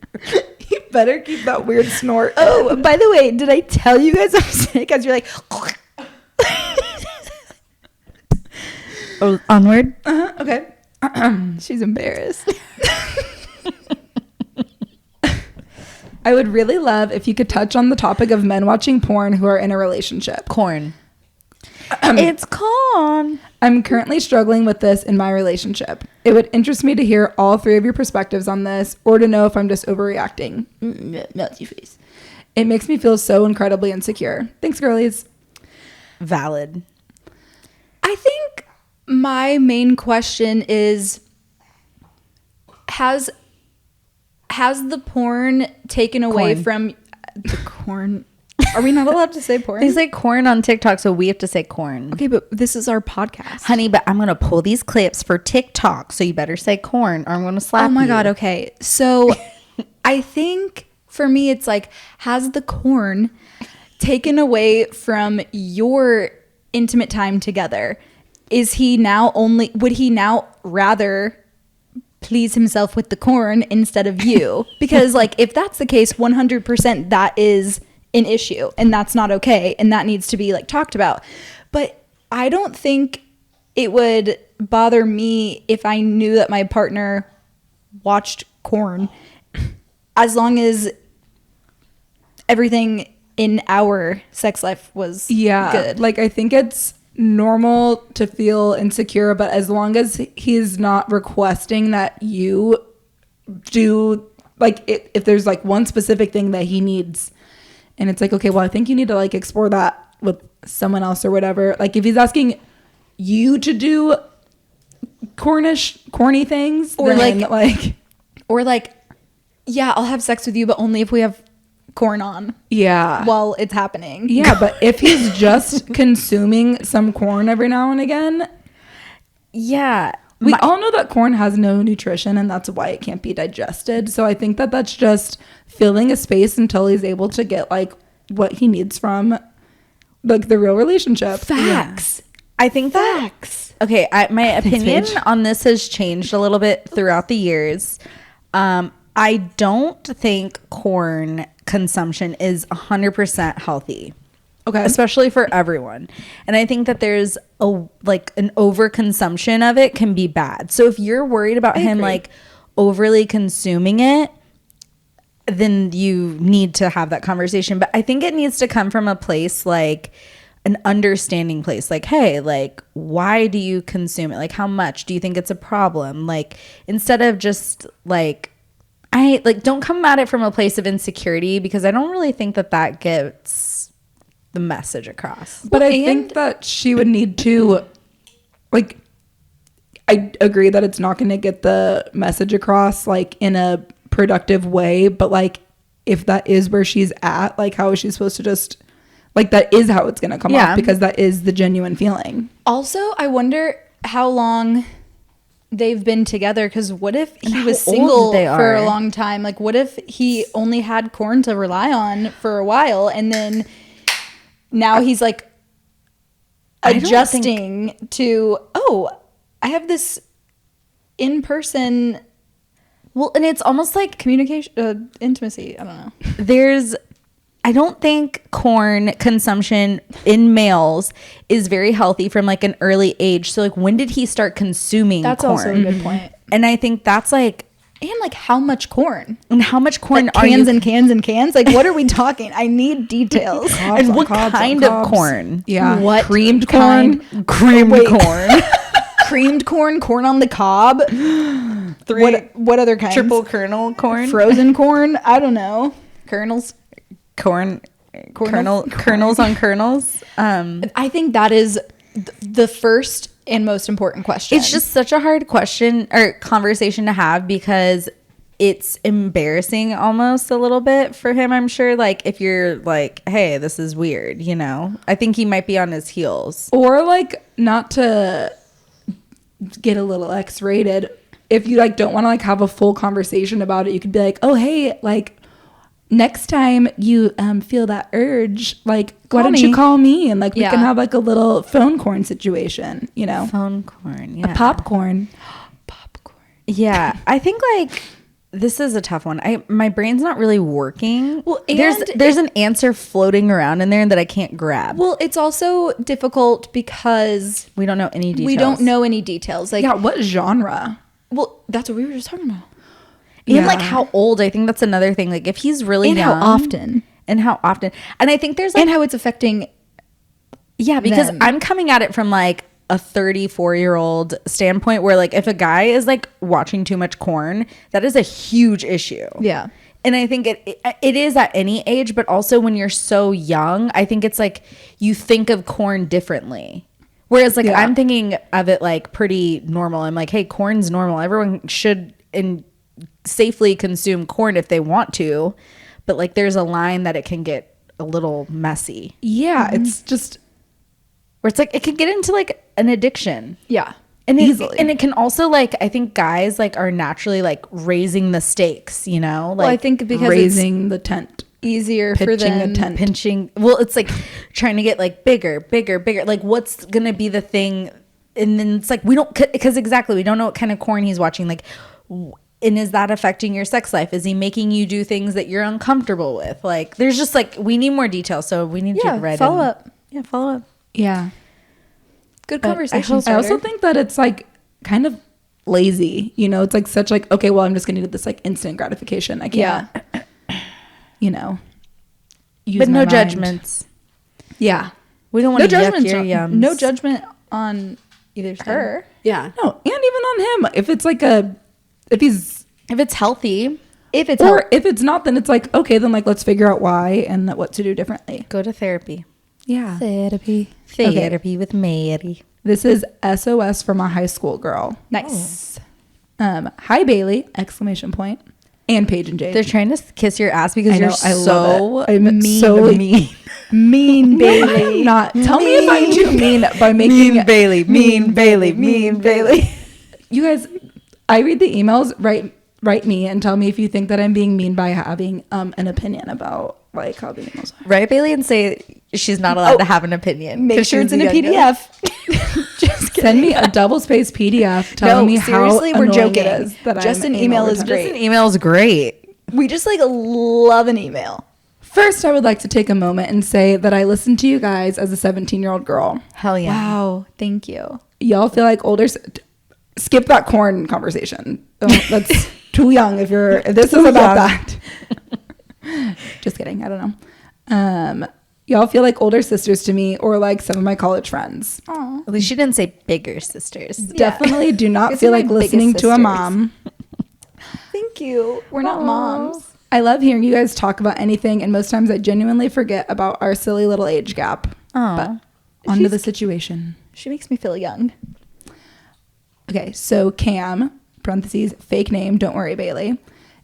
you better keep that weird snort. Oh, by the way, did I tell you guys I'm sick? As you're like, Oh, onward. Okay. she's embarrassed. I would really love if you could touch on the topic of men watching porn who are in a relationship. Corn. It's corn. I'm currently struggling with this in my relationship. It would interest me to hear all three of your perspectives on this, or to know if I'm just overreacting. Melty face. It makes me feel so incredibly insecure. Thanks, girlies. Valid. I think my main question is, has the porn taken away Corn. from the corn? Are we not allowed to say porn? They say corn on TikTok, so we have to say corn. Okay, but this is our podcast. Honey, but I'm going to pull these clips for TikTok, so you better say corn or I'm going to slap you. Oh my God. Okay. So I think for me, it's like, has the corn taken away from your intimate time together? Would he now rather please himself with the corn instead of you? Because like, if that's the case, 100% that is an issue, and that's not okay, and that needs to be like talked about. But I don't think it would bother me if I knew that my partner watched corn, as long as everything in our sex life was good. Like, I think it's normal to feel insecure, but as long as he's not requesting that you do, like, if there's like one specific thing that he needs, and it's like, okay, well, I think you need to like explore that with someone else or whatever. Like, if he's asking you to do corny things, Or then, or like, yeah, I'll have sex with you, but only if we have corn on yeah. while it's happening. Yeah, but if he's just consuming some corn every now and again, Yeah. we all know that corn has no nutrition, and that's why it can't be digested. So I think that that's just filling a space until he's able to get like what he needs from like the real relationship. Facts. I think that. Okay, my opinion Paige. on this has changed a little bit throughout the years. I don't think corn consumption is 100% healthy. Okay. Especially for everyone. And I think that there's an overconsumption of it can be bad. So if you're worried about him like overly consuming it, then you need to have that conversation. But I think it needs to come from a place like an understanding place. Like, hey, like, why do you consume it? Like, how much? Do you think it's a problem? Like, instead of just like, don't come at it from a place of insecurity, because I don't really think that gets the message across. But I think that she would need to, like, I agree that it's not going to get the message across like in a productive way, but like if that is where she's at, like how is she supposed to just, like, that is how it's going to come off, because that is the genuine feeling. Also, I wonder how long they've been together, because what if he was single for a long time? Like, what if he only had corn to rely on for a while, and then now he's like adjusting to, oh, I have this in-person, Well, and it's almost like communication, intimacy. I don't know. I don't think corn consumption in males is very healthy from like an early age. So like, when did he start consuming That's corn? also a good point. And I think that's like, And like, how much corn? and how much corn Like are cans you? and cans and cans? Like, what are we talking? I need details. And what kind of corn? Yeah. What Creamed kind? corn. Creamed Wait. corn. Creamed corn, corn on the cob. What other kinds? Triple kernel corn. Frozen corn? I don't know. Kernels. Kernels on kernels. I think that is the first and most important question. It's just such a hard question or conversation to have because it's embarrassing almost a little bit for him, I'm sure. Like, if you're like, hey, this is weird, you know? I think he might be on his heels. Or like, not to get a little X-rated, if you like don't want to like have a full conversation about it, you could be like, oh, hey, like next time you feel that urge, like why don't you call me and like we can have like a little phone corn situation, you know? Phone corn, yeah. A popcorn. Yeah, I think like this is a tough one. My brain's not really working. Well, there's an answer floating around in there that I can't grab. Well, it's also difficult because we don't know any details. We don't know any details. Like, yeah, what genre? Well, that's what we were just talking about. And like how old, I think that's another thing. Like if he's really and young. how often. And I think there's like. And how it's affecting. Yeah, because them. I'm coming at it from like a 34-year-old standpoint where like if a guy is like watching too much corn, that is a huge issue. Yeah. And I think it is at any age, but also when you're so young, I think it's like you think of corn differently. Whereas like I'm thinking of it like pretty normal. I'm like, hey, corn's normal. Everyone should safely consume corn if they want to. But like there's a line that it can get a little messy. Yeah, it's just where it's like it can get into like an addiction. Yeah. And easily. And it can also like I think guys like are naturally like raising the stakes, you know? Like well, I think because raising the tent. Easier for Pitching them. a tent. Pinching. Well, it's like trying to get like bigger. Like what's going to be the thing? And then it's like we don't because exactly we don't know what kind of corn he's watching. Like and is that affecting your sex life? Is he making you do things that you're uncomfortable with? Like there's just like we need more details. So we need to write follow up. Yeah, follow up. Yeah. Good But conversation. I also think that it's like kind of lazy, you know, it's like such like, okay, well, I'm just gonna do this like instant gratification. I can't, you know, use but my no mind. judgments. Yeah. We don't want no to yuck judgment. your yums. No judgment on either side. Her. Yeah. No, and even on him. If it's like if it's healthy, If it's or if it's not, then it's like, okay, then like let's figure out why and what to do differently. go to therapy. Yeah. therapy. Therapy with Mary. This is SOS from a high school girl. Nice. Hi Bailey! Exclamation point. And Paige and Jade. They're trying to kiss your ass because I know, you're I so love it. I'm mean. so mean. Mean Bailey. Not. Tell me if I'm too mean by making Mean Bailey. Mean Bailey. Mean Bailey. You guys, I read the emails. Write me and tell me if you think that I'm being mean by having an opinion about like how the emails are. Write Bailey and say she's not allowed to have an opinion. Make 'cause sure she's it's in a the youngest. PDF. Just kidding. Send me a double-spaced PDF telling me seriously, how we're annoying joking. it is that Just I'm an email anal is retention. Just an email is great. We just like love an email. First, I would like to take a moment and say that I listened to you guys as a 17-year-old girl. Hell yeah. Wow. Thank you. Y'all feel like older. Skip that corn conversation. That's too young. If this is about that. Just kidding. I don't know. Y'all feel like older sisters to me, or like some of my college friends. Aw. At least she didn't say bigger sisters. Definitely do not These feel are my like listening biggest to a sisters. mom. Thank you. We're not moms. I love hearing you guys talk about anything, and most times I genuinely forget about our silly little age gap. Aw. But onto the situation. She makes me feel young. Okay, so Cam, parentheses, fake name, don't worry, Bailey,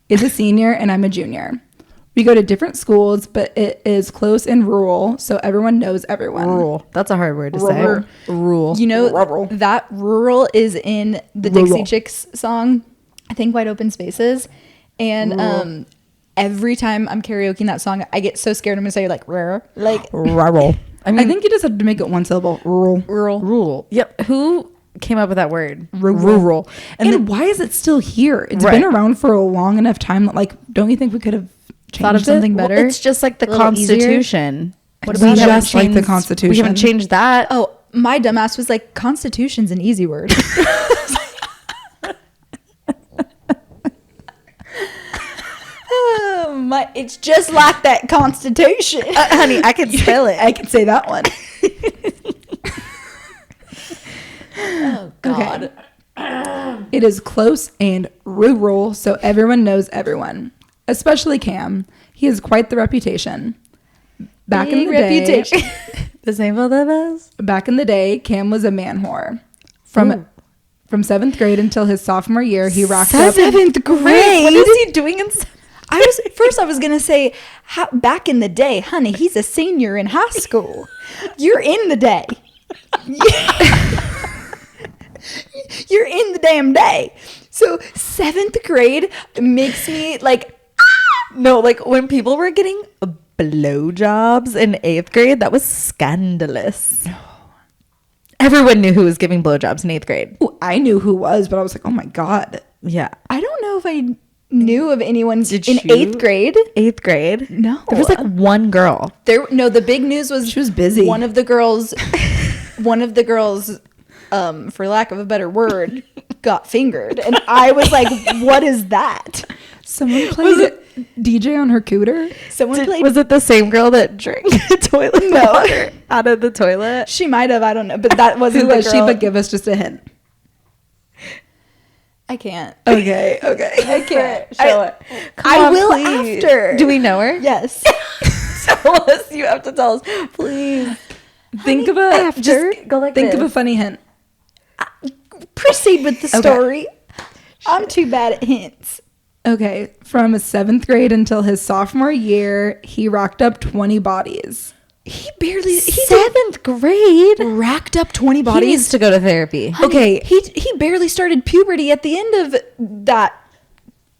is a senior and I'm a junior. We go to different schools, but it is close and rural, so everyone knows everyone. Rural. That's a hard word to Rural. say. Rural. You know, Rural. that rural is in the Rural. Dixie Chicks song, I think Wide Open Spaces. And every time I'm karaokeing that song, I get so scared I'm going to say like, rare. Like, Rural. I think you just have to make it one syllable. Rural. rural. Rural. Yep. Who came up with that word? Rural. And And why is it still here? It's Right. been around for a long enough time that, like, don't you think we could have changed Thought of it? something better? Well, it's just like the A little easier? Constitution. What We about haven't just like the changed- Constitution? We haven't changed that. Oh, my dumbass was like, Constitution's an easy word. It's just like that Constitution. Honey, I can spell it. I can say that one. Oh, God. It is close and rural, so everyone knows everyone. especially Cam. He has quite the reputation. Back in the day, The same for the best. back in the day, Cam was a man whore. From 7th grade until his sophomore year, he racked up. 7th grade. What is he doing in I was gonna say, back in the day, honey, he's a senior in high school. You're in the day. You're in the damn day. So 7th grade makes me like, No, like when people were getting blowjobs in 8th grade, that was scandalous. No. Everyone knew who was giving blowjobs in 8th grade. Ooh, I knew who was, but I was like, oh my God. Yeah. I don't know if I knew of anyone in you? 8th grade. 8th grade? No. There was like one girl. The big news was She was busy. One of the girls, for lack of a better word, got fingered, and I was like, "What is that?" Someone played DJ on her cooter. Someone played. Was it the same girl that drank toilet water out of the toilet? She might have. I don't know, but that wasn't Who the was she? girl. But give us just a hint. I can't. Okay. I can't. Show it. I will after. Do we know her? Yes. Tell us. You have to tell us, please. Think of a after. just Go like think this. of a funny hint. Proceed with the story. I'm too bad at hints. Okay, from 7th grade until his sophomore year, he racked up 20 bodies. He barely. He 7th grade. racked up 20 He bodies. needs to go to therapy. Okay. He barely started puberty at the end of that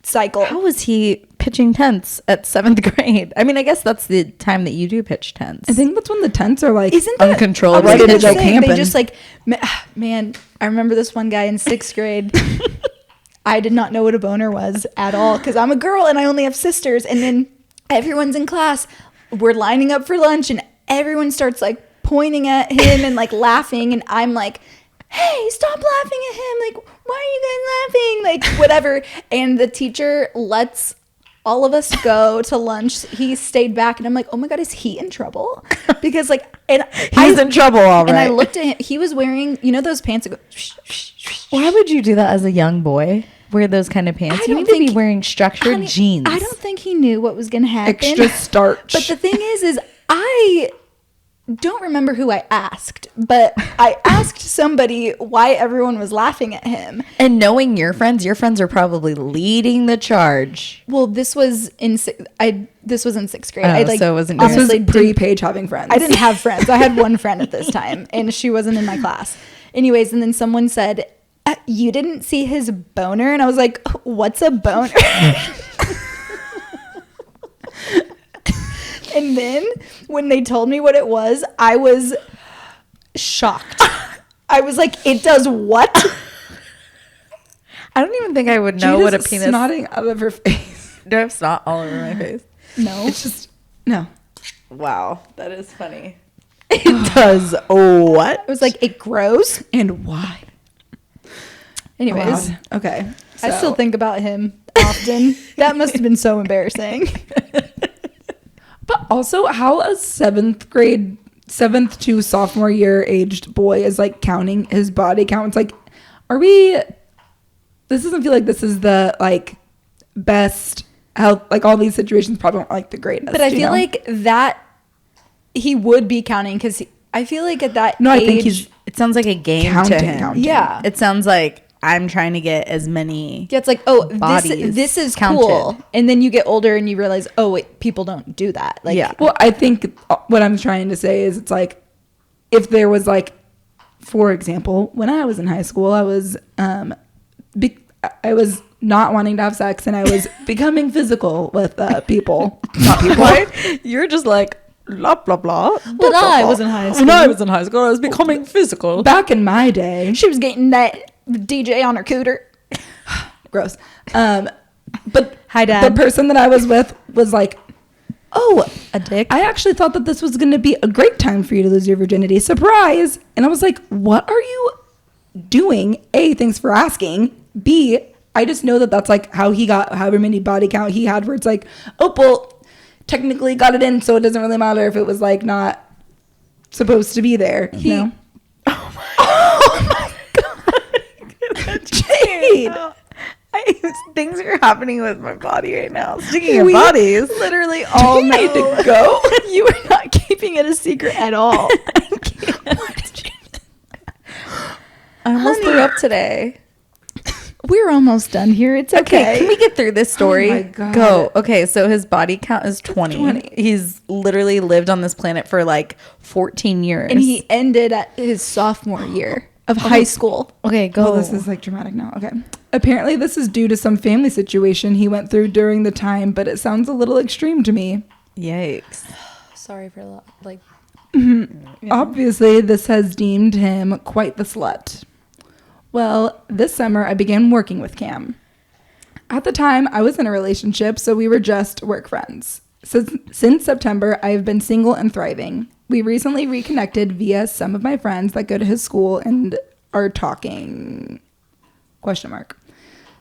cycle. How was he pitching tents at 7th grade? I mean, I guess that's the time that you do pitch tents. I think that's when the tents are like Isn't that uncontrollable. I was Ready gonna to go say, camping. They just like, man, I remember this one guy in 6th grade. I did not know what a boner was at all because I'm a girl and I only have sisters. And then everyone's in class. We're lining up for lunch and everyone starts like pointing at him and like laughing. And I'm like, hey, stop laughing at him. Like, why are you guys laughing? Like, whatever. And the teacher lets all of us go to lunch. He stayed back and I'm like, oh my God, is he in trouble? Because like, and He's in trouble, all right. and I looked at him. He was wearing, those pants that go. Why would you do that as a young boy? Wear those kind of pants? I You don't need to be think- wearing structured Honey, jeans. I don't think he knew what was going to happen. extra starch. But the thing is I don't remember who I asked, but I asked somebody why everyone was laughing at him. And knowing your friends are probably leading the charge. Well, this was in 6th grade. Oh, I like so it wasn't this yours. was honestly pre-Paige having friends. I didn't have friends. I had one friend at this time, and she wasn't in my class. Anyways, and then someone said, you didn't see his boner? And I was like, what's a boner? And then when they told me what it was, I was shocked. I was like, it does what? I don't even think I would know what a penis. snotting out of her face. Do I have snot all over my face? No. It's just no. Wow, that is funny. It does what? It was like, it grows. And why? Anyways, Wow. Okay. I so- still think about him often. That must have been so embarrassing. But also, how a 7th to sophomore year aged boy is like counting his body count. It's like, are we? This doesn't feel like this is the like best health. Like all these situations probably aren't like the greatest. But I you feel know? like that he would be counting because I feel like at that No, I age, think he's It sounds like a game Counting, to him. counting. yeah. It sounds like I'm trying to get as many. Yeah, it's like, oh, Bodies this is counted. cool. And then you get older and you realize, oh, wait, people don't do that. Like, Yeah. Well, I think what I'm trying to say is it's like if there was like, for example, when I was in high school, I was I was not wanting to have sex and I was becoming physical with people, not people. You're just like blah blah blah. When I was in high school, When I was in high school, I was becoming physical. Back in my day, she was getting that DJ on her cooter. gross. But Hi, Dad. the person that I was with was like, oh, A dick. I actually thought that this was going to be a great time for you to lose your virginity. Surprise. And I was like, what are you doing? A, thanks for asking. B, I just know that that's like how he got however many body count he had where it's like, oh, well, technically got it in. So it doesn't really matter if it was like not supposed to be there. You know? Oh my god! Jade. Things are happening with my body right now. Speaking of bodies, Literally all need to go. You are not keeping it a secret at all. I almost threw up today. We're almost done here. It's okay. Can we get through this story? Oh my God. Go. Okay, so his body count is 20. 20. He's literally lived on this planet for like 14 years. And he ended at his sophomore year of high school. Okay, go. Oh, this is like dramatic now. Okay. Apparently, this is due to some family situation he went through during the time, but it sounds a little extreme to me. Yikes. Sorry for like. Obviously, this has deemed him quite the slut. Well, this summer, I began working with Cam. At the time, I was in a relationship, so we were just work friends. Since September, I have been single and thriving. We recently reconnected via some of my friends that go to his school and are talking... ?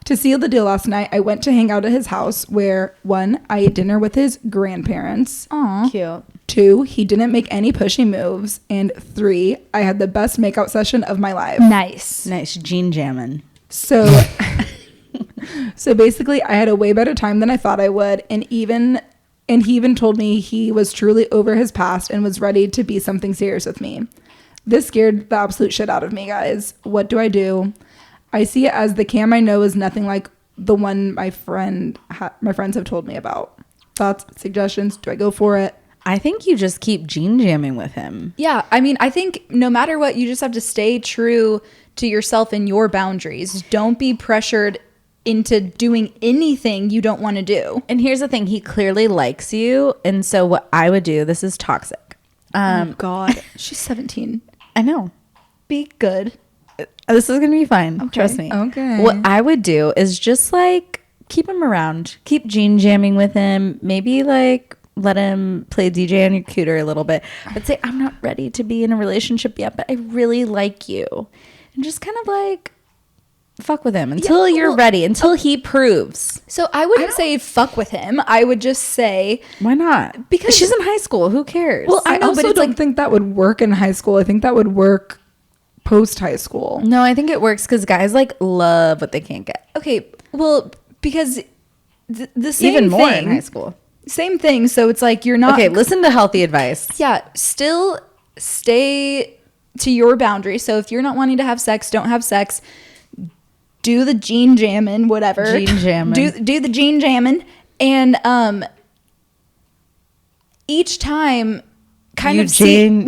To seal the deal last night, I went to hang out at his house where, 1, I ate dinner with his grandparents. Aw. Cute. 2, he didn't make any pushy moves. And 3, I had the best makeout session of my life. Nice. Nice jean jamming. So, so basically, I had a way better time than I thought I would. And he even told me he was truly over his past and was ready to be something serious with me. This scared the absolute shit out of me, guys. What do? I see it as the Cam I know is nothing like the one my friends have told me about. Thoughts, suggestions? Do I go for it? I think you just keep jean jamming with him. Yeah, I mean, I think no matter what, you just have to stay true to yourself and your boundaries. Don't be pressured into doing anything you don't want to do. And here's the thing, he clearly likes you. And so what I would do, this is toxic. Oh God, she's 17. I know. Be good. This is going to be fine. Okay. Trust me. Okay. What I would do is just like keep him around. Keep jean jamming with him. Maybe like let him play DJ on your computer a little bit. But say, I'm not ready to be in a relationship yet, but I really like you. And just kind of like fuck with him until you're ready, until he proves. So I wouldn't say fuck with him. I would just say, Why not? Because- she's in high school. Who cares? Well, I know, also but it's don't like- think that would work in high school. I think that would work post high school. no, I think it works because guys like love what they can't get. okay, well, because the same Even more thing, in high school. Same thing. So it's like you're not. Okay, listen to healthy advice. Yeah, still stay to your boundaries. So if you're not wanting to have sex, don't have sex. Do the jean jamming, whatever. Jean jamming. Do the jean jamming, and each time, kind You of see jam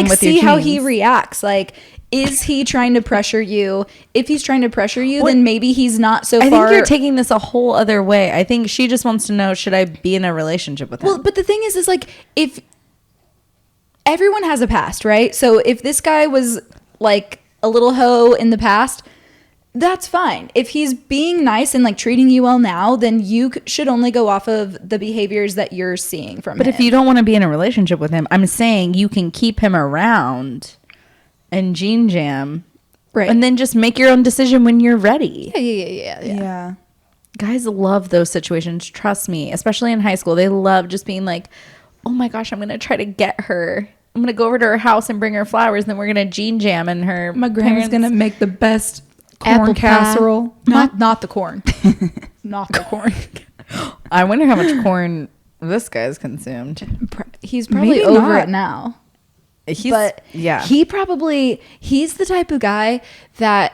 with your see how he jeans. reacts. Like, is he trying to pressure you? If he's trying to pressure you, then maybe he's not so I far. think you're taking this a whole other way. I think she just wants to know, should I be in a relationship with him? Well, but the thing is like, if everyone has a past, right? So if this guy was like a little hoe in the past, that's fine. If he's being nice and like treating you well now, then you should only go off of the behaviors that you're seeing from But him. if you don't want to be in a relationship with him, I'm saying you can keep him around and jean jam. Right. And then just make your own decision when you're ready. Yeah. Guys love those situations. Trust me, especially in high school. They love just being like, oh my gosh, I'm going to try to get her. I'm going to go over to her house and bring her flowers. And then we're going to jean jam and her. My grandma's parents- gonna make the best Apple corn pie. casserole. Not the corn. Not the corn. I wonder how much corn this guy's consumed. He's probably Maybe over not. it now. He's He's the type of guy that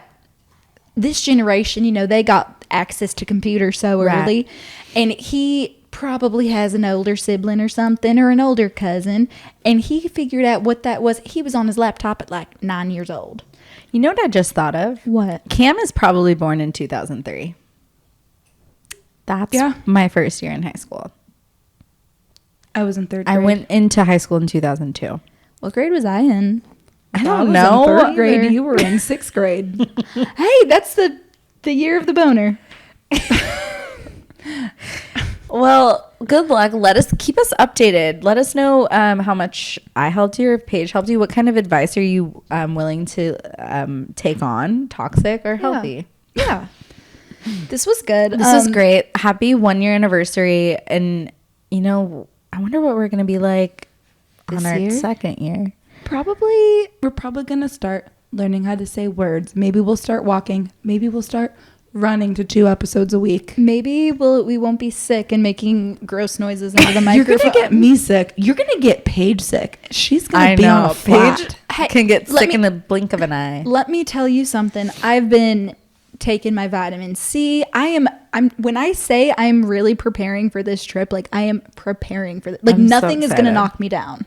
this generation, you know, they got access to computers so Right. early, and he probably has an older sibling or something, or an older cousin, and he figured out what that was. He was on his laptop at like 9 years old. You know what I just thought of? What? Cam is probably born in 2003. That's my first year in high school. I was in third grade. I went into high school in 2002. What grade was I in? I I don't was know. in third grade. either. You were in sixth grade. Hey, that's the year of the boner. Well, good luck. Keep us updated. Let us know how much I helped you or if Paige helped you. What kind of advice are you willing to take on? Toxic or healthy? Yeah. This was good. This is great. Happy 1 year anniversary. And, you know, I wonder what we're going to be like This on our year? second year. We're probably gonna start learning how to say words. Maybe we'll start walking. Maybe we'll start running to 2 episodes a week. Maybe we won't be sick and making gross noises into the You're microphone. gonna get me sick. You're gonna get Paige sick. She's gonna be on a flat. Paige can get sick in the blink of an eye. Let me tell you something. I've been taking my vitamin C. I'm when I say I'm really preparing for this trip, like I am preparing for like I'm so nothing is gonna excited. knock me down.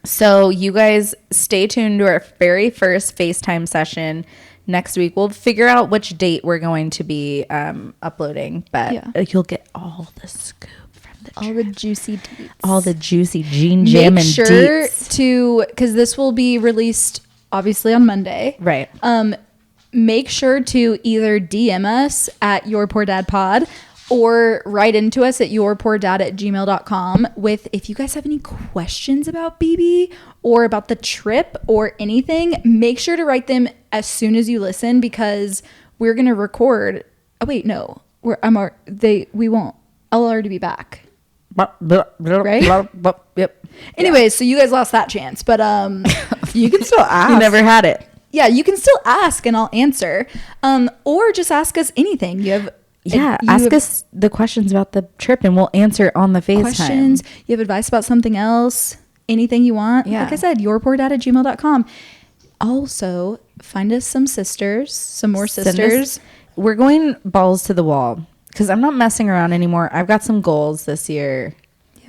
So you guys stay tuned to our very first FaceTime session next week. We'll figure out which date we're going to be uploading, but you'll get all the scoop from All the juicy deets. all the juicy Gene Jam Make and sure deets. to, because this will be released obviously on Monday. Right. Make sure to either DM us at Your Poor Dad Pod or write into us at yourpoordad@gmail.com with if you guys have any questions about BB or about the trip or anything. Make sure to write them as soon as you listen, because we're gonna record. Oh wait, no, we won't. I'll already be back. Right? Yep. Anyways, so you guys lost that chance, but You can still ask. You never had it. yeah, you can still ask and I'll answer, or just ask us anything. Ask us the questions about the trip and we'll answer on the FaceTime. questions. You have advice about something else, anything you want. Yeah. Like I said, yourpoordad@gmail.com. Also, find us some sisters, some more sisters. We're going balls to the wall because I'm not messing around anymore. I've got some goals this year.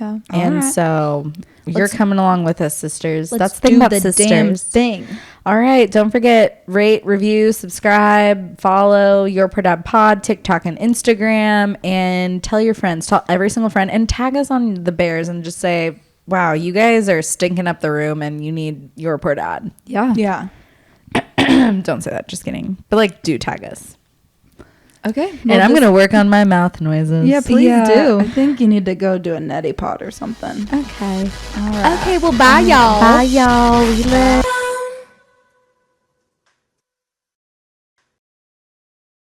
Yeah. And right. so you're coming along with us, sisters. Let's That's the thing do about the sisters. damn thing. All right. Don't forget, rate, review, subscribe, follow Your Poor Dad Pod, TikTok and Instagram, and tell your friends, tell every single friend, and tag us on the Bears and just say, wow, you guys are stinking up the room and you need Your Poor Dad. Yeah. Yeah. Don't say that. Just kidding. But like, do tag us. Okay. And I'm going to work on my mouth noises. Yeah, please do. I think you need to go do a neti pot or something. Okay. Okay, well, bye, y'all. Bye, y'all. We love.